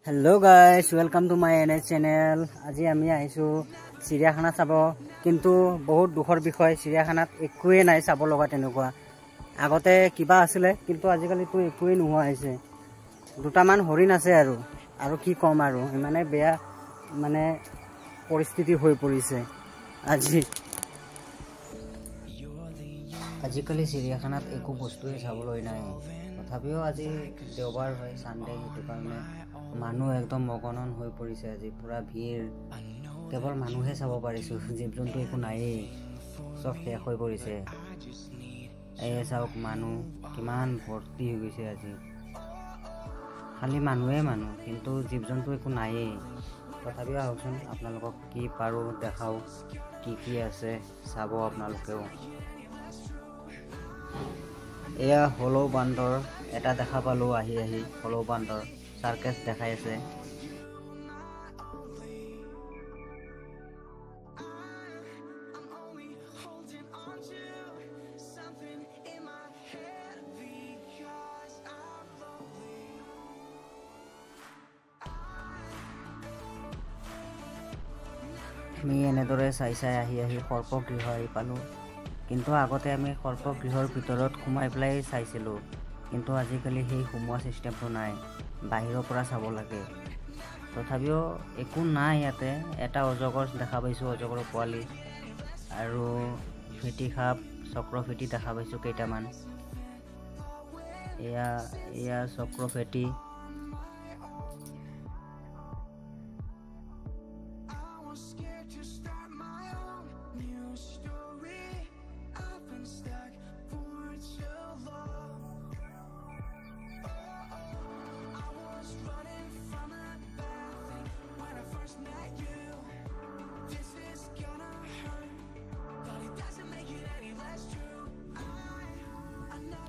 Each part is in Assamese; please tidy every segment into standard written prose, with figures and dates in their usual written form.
Hello guys, welcome to my NS channel. আজি আমি আইছো চিৰিয়াখানা চাব কিন্তু বহুত দুখৰ বিষয় চিৰিয়াখানাত একোৱে নাই চাব লগা তেনেকুৱা আগতে কিবা আছিল কিন্তু আজিকালি তো একোৱে নোহোৱা হৈছে দুটামান হৰিণ আছে আৰু কি কম আৰু মানে বেয়া মানে পৰিস্থিতি হৈ পৰিছে আজিকালি চিৰিয়াখানাত একো বস্তুৱে চাবলৈ নাই তথাপিও আজি দেওবাৰ হয় সানডে হেতু কাৰণে মানুহ একদম মগনন হৈ পৰিছে আজি পুৰা ভিৰ কেৱল মানুহে চাব পাৰিছো জীৱ জন্তু একো নাইয়ে সব শেষ হৈ পৰিছে এই চাওক মানুহ কিমান ভৰ্তি হৈ গৈছে আজি খালি মানুহে কিন্তু জীৱ জন্তু একো নাইয়ে তথাপিও আহকচোন আপোনালোকক কি পাৰো দেখাও কি আছে চাব আপোনালোকেও এয়া হলো বান্দৰ এটা দেখা পালো আহি হলো বান্দৰ সাৰ্কাস দেখাই আছে আমি এনেদৰে চাই আহি সৰ্পগৃহ আহি পালো কিন্তু আগতে আমি সৰ্পগৃহৰ ভিতৰত সোমাই পেলাই চাইছিলো কিন্তু আজিকালি সেই সোমোৱা সিস্টেমটো নাই বাহিৰৰ পৰা চাব লাগে তথাপিও একো নাই ইয়াতে এটা অজগৰ দেখা পাইছো অজগৰৰ পোৱালি আৰু ফেটি সাপ চক্ৰফেটি দেখা পাইছো কেইটামান এয়া চক্ৰফেটি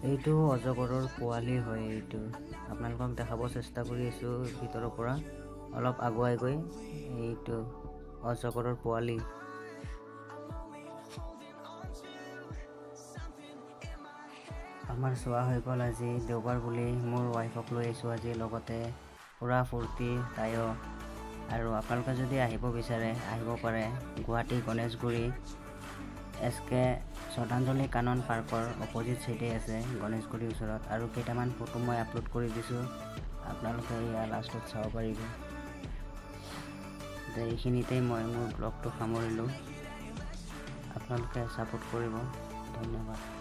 এইটো অজগৰৰ পোৱালি হয় এইটো আপোনালোকক দেখাব চেষ্টা কৰি আছো ভিতৰৰ পৰা অলপ আগুৱাই গৈ এইটো অজগৰৰ পোৱালি আমাৰ চোৱা হৈ গ'ল আজি দেওবাৰ বুলি মোৰ ৱাইফক লৈ আহিছো আজি লগতে পুৰা ফূৰ্তি তাইও আৰু আপোনালোকে যদি আহিব বিচাৰে আহিব পাৰে গুৱাহাটী গণেশগুৰি SK শ্ৰদ্ধাঞ্জলি কানন পাৰ্কৰ অপজিট সাইডে আছে গণেশগুৰিৰ ওচৰত আৰু কেইটামান ফটো মই আপলোড কৰি দিছো আপোনালোকে ইয়া লাষ্টত চাব পাৰিব এইখিনিতে মই মোৰ ব্লগটো সামৰিলো আপোনালোকে সাপোৰ্ট কৰিব ধন্যবাদ